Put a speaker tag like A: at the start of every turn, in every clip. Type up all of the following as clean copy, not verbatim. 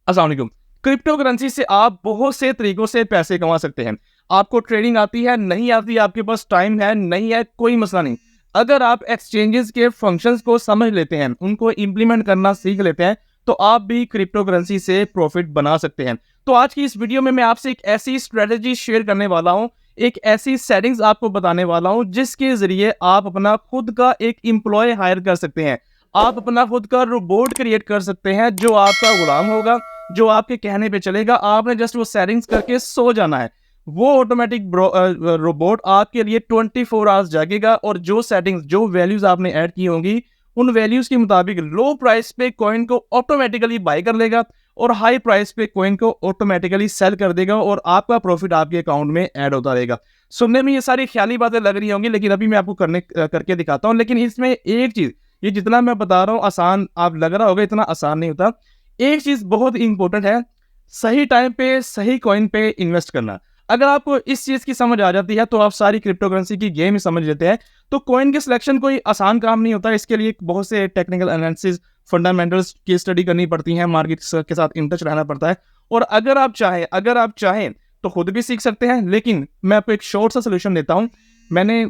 A: अस्सलाम वालेकुम। Crypto currency से आप बहुत से तरीकों से पैसे कमा सकते हैं। आपको ट्रेडिंग आती है, नहीं आती, आपके पास टाइम है, नहीं है, कोई मसला नहीं। अगर आप एक्सचेंजेस के फंक्शंस को समझ लेते हैं, उनको इम्प्लीमेंट करना सीख लेते हैं, तो आप भी क्रिप्टो करेंसी से प्रॉफिट बना सकते हैं। तो आज की इस वीडियो में मैं आपसे एक ऐसी स्ट्रेटजी शेयर करने वाला हूँ, एक ऐसी सेटिंग्स आपको बताने वाला हूँ, जिसके ज़रिए आप अपना खुद का एक एम्प्लॉय हायर कर सकते हैं। आप अपना खुद का रोबोट क्रिएट कर सकते हैं, जो आपका गुलाम होगा, जो आपके कहने पे चलेगा। आपने जस्ट वो सेटिंग्स करके सो जाना है। वो ऑटोमेटिक रोबोट आपके लिए 24 आवर्स जागेगा और जो सेटिंग्स, जो वैल्यूज आपने ऐड की होंगी, उन वैल्यूज के मुताबिक लो प्राइस पे कॉइन को ऑटोमेटिकली बाय कर लेगा और हाई प्राइस पे कॉइन को ऑटोमेटिकली सेल कर देगा और आपका प्रॉफिट आपके अकाउंट में ऐड होता रहेगा। सुनने में ये सारी ख्याली बातें लग रही होंगी, लेकिन अभी मैं आपको करके दिखाता हूँ। लेकिन इसमें एक चीज, ये जितना मैं बता रहा हूँ आसान आप लग रहा होगा, इतना आसान नहीं होता। एक चीज बहुत इंपॉर्टेंट है, सही टाइम पे सही कॉइन पे इन्वेस्ट करना। अगर आपको इस चीज की समझ आ जाती है तो आप सारी क्रिप्टो करेंसी की गेम ही समझ लेते हैं। तो कॉइन के सिलेक्शन कोई आसान काम नहीं होता, इसके लिए बहुत से टेक्निकल एनालिसिस, फंडामेंटल्स की स्टडी करनी पड़ती है, मार्केट के साथ इन टच रहना पड़ता है। और अगर आप चाहें तो खुद भी सीख सकते हैं, लेकिन मैं आपको एक शॉर्ट सा सोल्यूशन देता हूँ। मैंने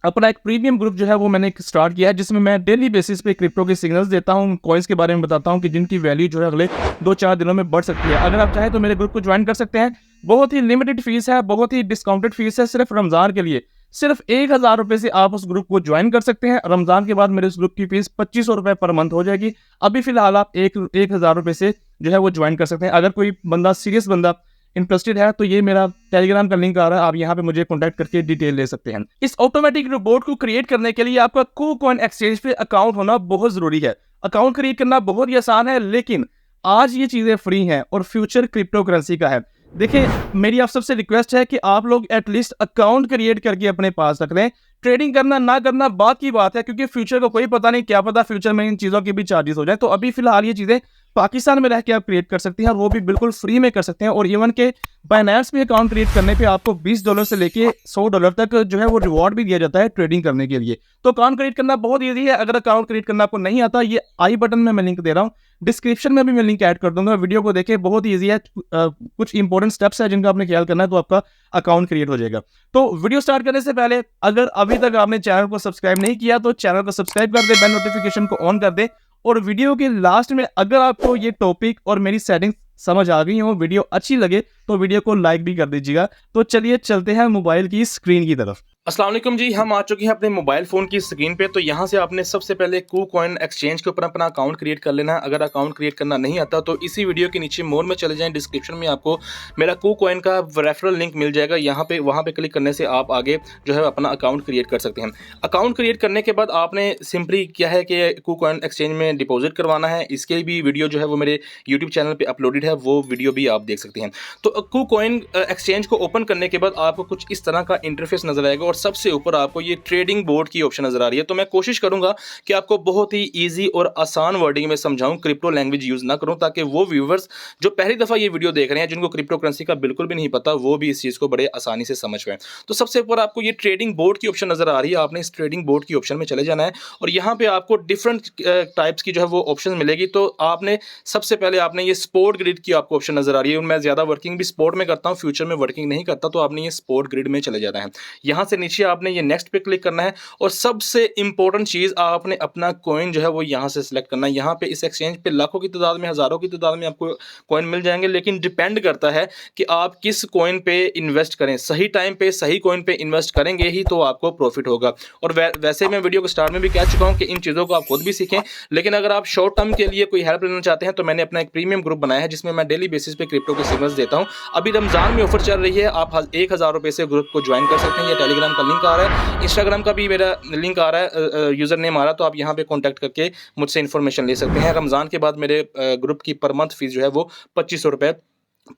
A: अपना एक प्रीमियम ग्रुप जो है वो मैंने स्टार्ट किया है, जिसमें मैं डेली बेसिस पे क्रिप्टो के सिग्नल्स देता हूँ, कॉइन्स के बारे में बताता हूँ कि जिनकी वैल्यू जो है अगले 2-4 दिनों में बढ़ सकती है। अगर आप चाहें तो मेरे ग्रुप को ज्वाइन कर सकते हैं। बहुत ही लिमिटेड फीस है, बहुत ही डिस्काउंटेड फीस है, सिर्फ रमजान के लिए। सिर्फ 1000 रुपये से आप उस ग्रुप को ज्वाइन कर सकते हैं। रमजान के बाद मेरे उस ग्रुप की फीस 2500 रुपये पर मंथ हो जाएगी। अभी फिलहाल आप 1000 रुपये से जो है वो ज्वाइन कर सकते हैं। अगर कोई बंदा, सीरियस बंदा इंटरेस्टेड है, तो ये मेरा टेलीग्राम का लिंक आ रहा है, आप यहाँ पे मुझे कॉन्टैक्ट करके डिटेल ले सकते हैं। इस ऑटोमेटिक रोबोट को क्रिएट करने के लिए आपका KuCoin एक्सचेंज पे अकाउंट होना बहुत जरूरी है। अकाउंट क्रिएट करना बहुत ही आसान है, लेकिन आज ये चीजें फ्री हैं और फ्यूचर क्रिप्टो करेंसी का है। देखिए, मेरी आप सबसे रिक्वेस्ट है कि आप लोग एटलीस्ट अकाउंट क्रिएट करके अपने पास रख लें। ट्रेडिंग करना ना करना बात की बात है, क्योंकि फ्यूचर को कोई पता नहीं, क्या पता फ्यूचर में इन चीजों की भी चार्जेस हो जाए। तो अभी फिलहाल ये चीजें पाकिस्तान में रह के आप क्रिएट कर सकते हैं, और वो भी बिल्कुल फ्री में कर सकते हैं। और इवन के बाइनेंस में अकाउंट क्रिएट करने पे आपको $20 से लेके $100 तक जो है वो रिवॉर्ड भी दिया जाता है ट्रेडिंग करने के लिए। तो अकाउंट क्रिएट करना बहुत ईजी है। अगर अकाउंट क्रिएट करना आपको नहीं आता, ये आई बटन में मैं लिंक दे रहा हूँ, डिस्क्रिप्शन में भी मैं लिंक ऐड कर दूंगा। वीडियो को देखें, बहुत ईजी है। कुछ इंपॉर्टेंट स्टेप्स है जिनका आपने ख्याल करना है, तो आपका अकाउंट क्रिएट हो जाएगा। तो वीडियो स्टार्ट करने से पहले, अगर अभी तक आपने चैनल को सब्सक्राइब नहीं किया तो चैनल को सब्सक्राइब कर दे, बेल नोटिफिकेशन को ऑन कर दे। और वीडियो के लास्ट में अगर आपको ये टॉपिक और मेरी सेटिंग समझ आ गई हो, वीडियो अच्छी लगे, तो वीडियो को लाइक भी कर दीजिएगा। तो चलिए चलते हैं मोबाइल की स्क्रीन की तरफ। अस्सलाम वालेकुम जी, हम आ चुके हैं अपने मोबाइल फ़ोन की स्क्रीन पे। तो यहाँ से आपने सबसे पहले KuCoin एक्सचेंज के ऊपर अपना अकाउंट क्रिएट कर लेना है। अगर अकाउंट क्रिएट करना नहीं आता तो इसी वीडियो के नीचे मोर में चले जाएं, डिस्क्रिप्शन में आपको मेरा KuCoin का रेफरल लिंक मिल जाएगा। यहाँ पे, वहाँ पे क्लिक करने से आप आगे जो है अपना अकाउंट क्रिएट कर सकते हैं। अकाउंट क्रिएट करने के बाद आपने सिंपली क्या है कि KuCoin एक्सचेंज में डिपॉजिट करवाना है। इसके भी वीडियो जो है वो मेरे यूट्यूब चैनल पर अपलोडेड है, वो वीडियो भी आप देख सकते हैं। तो KuCoin एक्सचेंज को ओपन करने के बाद आपको कुछ इस तरह का इंटरफेस नजर आएगा और सबसे ऊपर आपको ये ट्रेडिंग बोर्ड की ऑप्शन नजर आ रही है। तो मैं कोशिश करूंगा कि आपको बहुत ही इजी और आसान वर्डिंग में समझाऊं, क्रिप्टो लैंग्वेज यूज ना करूं, ताकि वो व्यूअर्स जो पहली दफा ये वीडियो देख रहे हैं, जिनको क्रिप्टो करेंसी का बिल्कुल भी नहीं पता, वो भी इस चीज को बड़े आसानी से समझ पाए। तो सबसे ऊपर आपको ये ट्रेडिंग बोर्ड की ऑप्शन नजर आ रही है। आपने इस ट्रेडिंग बोर्ड की ऑप्शन में चले जाना है और यहाँ पे आपको डिफरेंट टाइप्स की जो है वो ऑप्शन मिलेगी। तो आपने सबसे पहले आपने ये स्पोर्ट ग्रिड की आपको ऑप्शन नजर आ रही है। मैं ज्यादा वर्किंग भी स्पोर्ट में करता हूँ, फ्यूचर में वर्किंग नहीं करता, तो आपने ये स्पोर्ट ग्रिड में चले जाना है। यहाँ से नीचे आपने ये नेक्स्ट पे क्लिक करना है और सबसे इंपॉर्टेंट चीज, आपने अपना कॉइन जो है वो यहाँ से सिलेक्ट करना है। यहाँ पे इस एक्सचेंज पे लाखों की तादाद में, हजारों की तादाद में आपको कॉइन मिल जाएंगे, लेकिन डिपेंड करता है कि आप किस कॉइन पे इन्वेस्ट करें। सही टाइम पे सही कॉइन पे इन्वेस्ट करेंगे ही तो आपको प्रॉफिट होगा। और वैसे मैं वीडियो के स्टार्ट में भी कह चुका हूँ कि इन चीज़ों को आप खुद भी सीखें, लेकिन अगर आप शॉर्ट टर्म के लिए कोई हेल्प लेना चाहते हैं तो मैंने अपना एक प्रीमियम ग्रुप बनाया है, जिसमें मैं डेली बेसिस पे क्रिप्टो के सिग्नल्स देता हूँ। अभी रमजान में ऑफर चल रही है, आप 1000 रुपये से ग्रुप को ज्वाइन कर सकते हैं। ये टेलीग्राम का लिंक आ रहा है, इंस्टाग्राम का भी मेरा लिंक आ रहा है, यूजर नेम आ रहा है, तो आप यहाँ पे कांटेक्ट करके मुझसे इन्फॉर्मेशन ले सकते हैं। रमजान के बाद मेरे ग्रुप की पर मंथ फीस जो है वो 2500 रुपये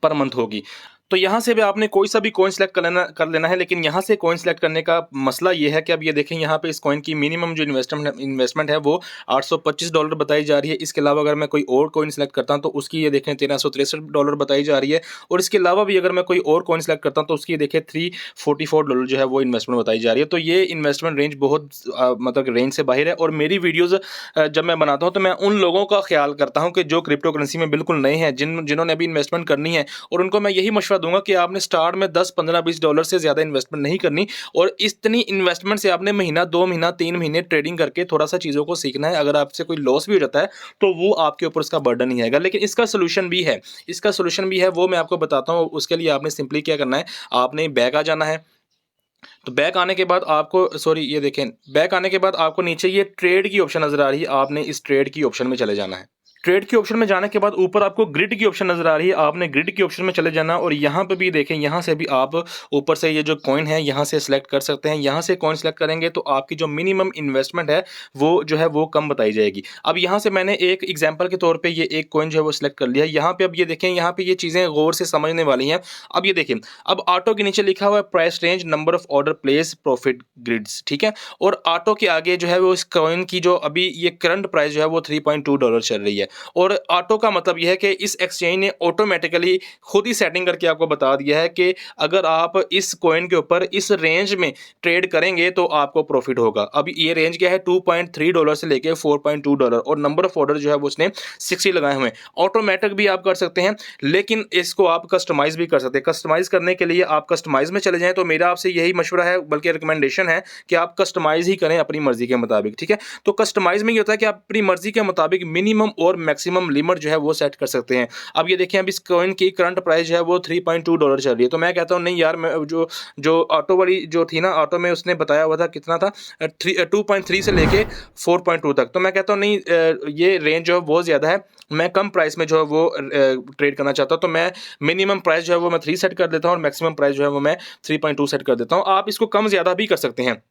A: पर मंथ होगी।
B: तो यहाँ से भी आपने कोई सा भी कॉइन सेलेक्ट कर लेना है। लेकिन यहाँ से कॉइन सेलेक्ट करने का मसला ये है कि अब ये देखें यहाँ पे इस कॉइन की मिनिमम जो इन्वेस्टमेंट है वो $825 बताई जा रही है। इसके अलावा अगर मैं कोई और कॉइन सेलेक्ट करता हूँ तो उसकी ये देखें $1363 बताई जा रही है। और इसके अलावा भी अगर मैं कोई और कॉइन सेलेक्ट करता हूँ तो उसकी देखें $344 जो है वो इन्वेस्टमेंट बताई जा रही है। तो ये इन्वेस्टमेंट रेंज बहुत मतलब रेंज से बाहर है। और मेरी वीडियोज़ जब मैं बनाता हूँ तो मैं उन लोगों का ख्याल करता हूँ कि जो क्रिप्टो करेंसी में बिल्कुल नए हैं, जिन्होंने अभी इन्वेस्टमेंट करनी है। और उनको मैं यही मशवरा दूंगा कि आपने स्टार्ट में 10, 15, $20 से ज़्यादा इन्वेस्टमेंट नहीं करनी। और इतनी इन्वेस्टमेंट से आपने महीना, 2 महीना, 3 महीने ट्रेडिंग करके थोड़ा सा चीज़ों को सीखना है। अगर आपसे कोई लॉस भी हो जाता है तो वो आपके ऊपर उसका बर्डन नहीं आएगा। लेकिन इसका सोल्यूशन भी है, वो मैं आपको बताता हूँ। उसके लिए आपने सिंपली क्या करना है, आपने बैक आ जाना है। तो बैक आने के बाद आपको ये देखें, बैक आने के बाद आपको नीचे ये ट्रेड की ऑप्शन नजर आ रही है। आपने इस ट्रेड की ऑप्शन में चले जाना है। ट्रेड की ऑप्शन में जाने के बाद ऊपर आपको ग्रिड की ऑप्शन नजर आ रही है। आपने ग्रिड की ऑप्शन में चले जाना। और यहाँ पे भी देखें, यहाँ से भी आप ऊपर से ये जो कॉइन है यहाँ से सिलेक्ट कर सकते हैं। यहाँ से कॉइन सिलेक्ट करेंगे तो आपकी जो मिनिमम इन्वेस्टमेंट है वो जो है वो कम बताई जाएगी। अब यहाँ से मैंने एक एग्जाम्पल के तौर पर ये एक कॉइन जो है वो सिलेक्ट कर लिया। यहाँ पे अब ये देखें, यहाँ पे ये चीज़ें गौर से समझने वाली हैं। अब ये देखें, अब ऑटो के नीचे लिखा हुआ है price range, number of order place, profit grids, ठीक है। और ऑटो के आगे जो है वो इस कॉइन की जो अभी ये करंट प्राइस जो है वो $3.2 चल रही है। और ऑटो का मतलब यह है कि इस एक्सचेंज ने ऑटोमेटिकली खुद ही सेटिंग करके आपको बता दिया है कि अगर आप इस कॉइन के ऊपर इस रेंज में ट्रेड करेंगे तो आपको प्रॉफिट होगा। अब ये रेंज क्या है, $2.3 से लेके $4.2। और नंबर ऑफ ऑर्डर जो है वो उसने 60 लगाए हुए हैं। ऑटोमेटिक भी आप कर सकते हैं, लेकिन इसको आप कस्टमाइज भी कर सकते हैं। कस्टमाइज करने के लिए आप कस्टमाइज में चले जाएं। तो मेरा आपसे यही मशवरा है, बल्कि रिकमेंडेशन है कि आप कस्टमाइज ही करें अपनी मर्जी के मुताबिक, ठीक है। तो कस्टमाइज में ये होता है कि आप अपनी मर्जी के मुताबिक मिनिमम और मैक्सिमम लिमिट जो है वो सेट कर सकते हैं। अब ये देखें, अब इस कॉइन की करंट प्राइस जो है वो $3.2 चल रही है। तो मैं कहता हूँ नहीं यार, मैं जो ऑटो वाली जो थी ना, ऑटो में उसने बताया हुआ था कितना था, 2.3 से लेके 4.2 तक। तो मैं कहता हूँ नहीं, ये रेंज जो है बहुत ज़्यादा है। मैं कम प्राइस में जो है वो ट्रेड करना चाहता हूँ। तो मैं मिनिमम प्राइस जो है वो मैं 3 सेट कर देता हूँ और मैक्सिमम प्राइस जो है वो मैं 3.2 सेट कर देता हूँ। आप इसको कम ज़्यादा भी कर सकते हैं।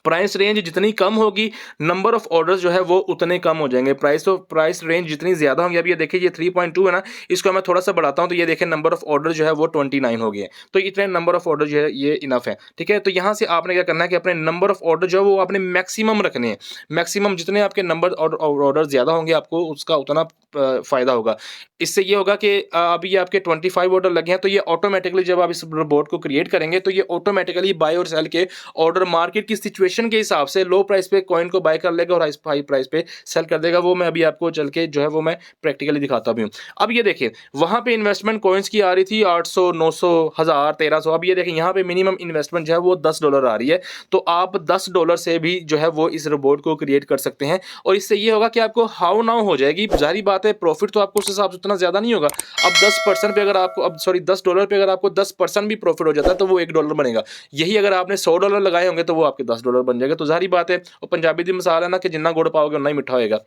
B: प्राइस रेंज जितनी कम होगी, नंबर ऑफ ऑर्डर्स जो है वो उतने कम हो जाएंगे। प्राइस रेंज जितनी ज़्यादा होंगी, अब ये देखिए ये 3.2 है ना, इसको मैं थोड़ा सा बढ़ाता हूँ तो ये देखें नंबर ऑफ ऑर्डर जो है वो 29 हो गए। तो इतने नंबर ऑफ ऑर्डर जो है ये इनफ है, ठीक है। तो यहाँ से आपने क्या करना है कि अपने नंबर ऑफ ऑर्डर जो है वो आपने मैक्सिमम रखने हैं। मैक्सिमम जितने आपके नंबर ऑर्डर ज़्यादा होंगे आपको उसका उतना फ़ायदा होगा। इससे ये होगा कि अभी ये आपके 25 ऑर्डर लगे हैं, तो ये ऑटोमेटिकली जब आप इस रोबोट को क्रिएट करेंगे तो ये ऑटोमेटिकली बाय और सेल के ऑर्डर मार्केट की सिचुएशन के हिसाब से लो प्राइस पे कॉइन को बाय कर लेगा और हाई प्राइस पे सेल कर देगा। वो मैं अभी आपको चल के जो है वो मैं प्रैक्टिकली दिखाता भी हूँ। अब ये देखिए, वहाँ पे इन्वेस्टमेंट कॉइन्स की आ रही थी 800, 900, 1000, 1300। अब ये देखिए यहाँ पे मिनिमम इन्वेस्टमेंट जो है वो $10 आ रही है। तो आप $10 से भी जो है वो इस रोबोट को क्रिएट कर सकते हैं। और इससे ये होगा कि आपको हाउ नाउ हो जाएगी। जाहिर बात है प्रॉफिट तो आपको उस हिसाब से उतना ज़्यादा नहीं होगा। अब $10 पे अगर आपको $10 पे अगर आपको 10% भी प्रॉफिट हो जाता है तो वो $1 बनेगा। यही अगर आपने $100 लगाए होंगे तो वो आपके $10 बन जाएगा। तो जाहिर बात है, और पंजाबी दी मिसाल है ना कि जिन्ना गुड़ पाओगे उतना ही मिठा होएगा।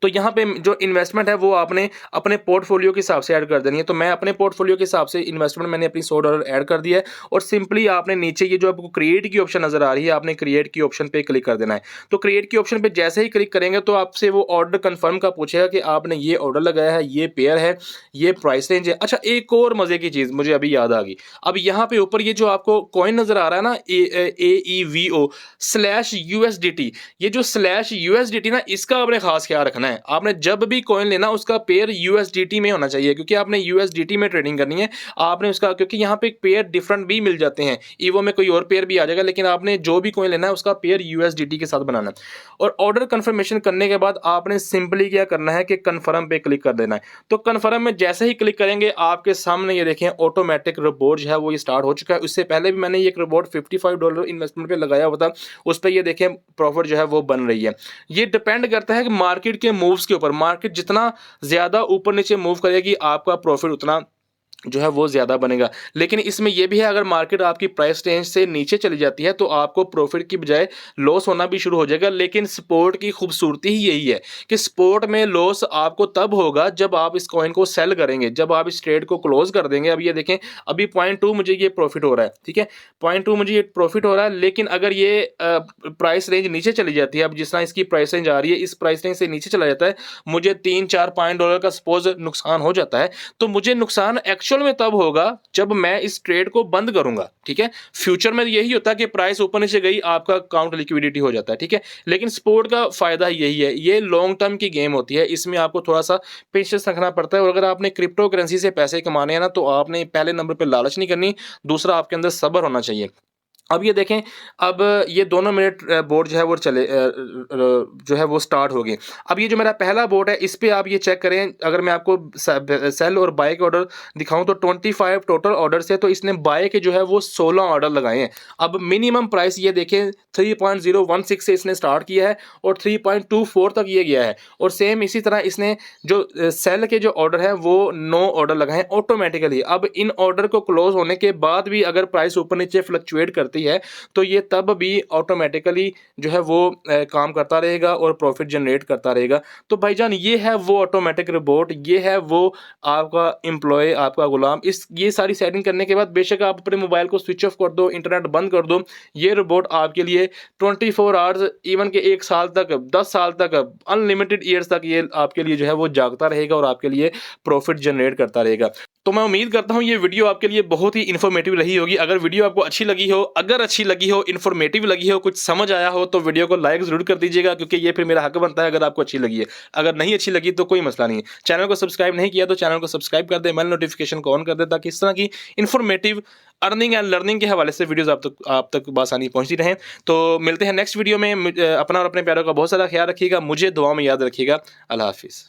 B: तो यहाँ पे जो इन्वेस्टमेंट है वो आपने अपने पोर्टफोलियो के हिसाब से ऐड कर देनी है। तो मैं अपने पोर्टफोलियो के हिसाब से इन्वेस्टमेंट मैंने अपनी $100 ऐड कर दिया है। और सिंपली आपने नीचे ये जो आपको क्रिएट की ऑप्शन नजर आ रही है, आपने क्रिएट की ऑप्शन पे क्लिक कर देना है। तो क्रिएट की ऑप्शन पे जैसे ही क्लिक करेंगे तो आपसे वो ऑर्डर कंफर्म का पूछेगा कि आपने ये ऑर्डर लगाया है, ये पेयर है, ये प्राइस रेंज है। अच्छा, एक और मजे की चीज मुझे अभी याद आ गई। अब यहाँ पे ऊपर ये जो आपको कॉइन नजर आ रहा है ना, AEVO/USDT, ये जो /USDT ना, इसका आपने खास ख्याल रखना है। आपने जब भी कॉइन लेना उसका पेयर USDT में होना चाहिए, क्योंकि आपने USDT में ट्रेडिंग करनी है। आपने उसका, क्योंकि यहाँ पे पेयर डिफरेंट भी मिल जाते हैं, ईवो में कोई और पेयर भी आ जाएगा, लेकिन आपने जो भी कॉइन लेना है उसका पेयर USDT के साथ बनाना है। और ऑर्डर कंफर्मेशन करने के बाद आपने सिंपली क्या करना है कि कंफर्म पे क्लिक कर देना है। तो कंफर्म में जैसे ही क्लिक करेंगे आपके सामने ये देखें ऑटोमेटिक रोबोट जो है वो ये स्टार्ट हो चुका है। उससे पहले भी मैंने एक रोबोट $55 इन्वेस्टमेंट पे लगाया हुआ था, उस पर ये देखें प्रॉफिट जो है वो बन रही है। ये डिपेंड करता है कि मार्केट के मूव्स के ऊपर। मार्केट जितना ज़्यादा ऊपर नीचे मूव करेगी आपका प्रॉफिट उतना जो है वो ज़्यादा बनेगा। लेकिन इसमें यह भी है, अगर मार्केट आपकी प्राइस रेंज से नीचे चली जाती है तो आपको प्रॉफिट की बजाय लॉस होना भी शुरू हो जाएगा। लेकिन स्पोर्ट की खूबसूरती ही यही है कि स्पोर्ट में लॉस आपको तब होगा जब आप इस कॉइन को सेल करेंगे, जब आप इस ट्रेड को क्लोज कर देंगे। अब ये देखें, अभी 0.2 मुझे ये प्रॉफिट हो रहा है, ठीक है, 0.2 मुझे ये प्रॉफिट हो रहा है। लेकिन अगर ये प्राइस रेंज नीचे चली जाती है, अब जिस तरह इसकी प्राइस रेंज आ रही है, इस प्राइस रेंज से नीचे चला जाता है, मुझे $3-4-5 का सपोज नुकसान हो जाता है, तो मुझे नुकसान एक्चुअल एक्चुअल में तब होगा जब मैं इस ट्रेड को बंद करूंगा, ठीक है। फ्यूचर में यही होता है कि प्राइस ऊपर नीचे गई, आपका अकाउंट लिक्विडिटी हो जाता है, ठीक है। लेकिन स्पोर्ट का फायदा यही है, ये लॉन्ग टर्म की गेम होती है, इसमें आपको थोड़ा सा पेशेंस रखना पड़ता है। और अगर आपने क्रिप्टो करेंसी से पैसे कमाने हैं ना, तो आपने पहले नंबर पे लालच नहीं करनी, दूसरा आपके अंदर सब्र होना चाहिए। अब ये देखें, अब ये दोनों मेरे बोर्ड जो है वो जो है वो स्टार्ट हो गए। अब ये जो मेरा पहला बोर्ड है, इस पे आप ये चेक करें, अगर मैं आपको सेल और बाय के ऑर्डर दिखाऊं तो 25 टोटल ऑर्डर से, तो इसने बाय के जो है वो 16 ऑर्डर लगाए हैं। अब मिनिमम प्राइस ये देखें 3.016 से इसने स्टार्ट किया है और 3.24 तक ये गया है। और सेम इसी तरह इसने जो सेल के जो ऑर्डर है वो 9 ऑर्डर लगाए हैं ऑटोमेटिकली। अब इन ऑर्डर को क्लोज होने के बाद भी अगर प्राइस ऊपर नीचे फ्लक्चुएट करती है, तो ये तब भी ऑटोमेटिकली जो है वो काम करता रहेगा और प्रॉफिट जनरेट करता रहेगा। तो भाईजान ये है वो ऑटोमेटिक रोबोट, ये है वो आपका एम्प्लॉय, आपका गुलाम। ये सारी सेटिंग करने के बाद बेशक आप अपने मोबाइल को स्विच ऑफ कर दो, इंटरनेट बंद कर दो, ये रोबोट आपके लिए 24 आवर्स, इवन के 1 साल तक, 10 साल तक, अनलिमिटेड ईयर्स तक ये आपके लिए जो है वो जागता रहेगा और आपके लिए प्रॉफिट जनरेट करता रहेगा। तो मैं उम्मीद करता हूँ ये वीडियो आपके लिए बहुत ही इन्फॉर्मेटिव रही होगी। अगर वीडियो आपको अच्छी लगी हो, इन्फॉर्मेटिव लगी हो, कुछ समझ आया हो, तो वीडियो को लाइक जरूर कर दीजिएगा, क्योंकि ये फिर मेरा हक बनता है अगर आपको अच्छी लगी है। अगर नहीं अच्छी लगी तो कोई मसला नहीं है। चैनल को सब्सक्राइब नहीं किया तो चैनल को सब्सक्राइब कर दे, बेल नोटिफिकेशन को ऑन कर दे, ताकि इस तरह की इन्फॉर्मेटिव अर्निंग एंड लर्निंग के हवाले से वीडियोस आप तक बआसानी पहुंचती रहें। तो मिलते हैं नेक्स्ट वीडियो में। अपना और अपने प्यारों का बहुत सारा ख्याल रखिएगा, मुझे दुआ में याद रखिएगा। अल्लाह हाफिज़।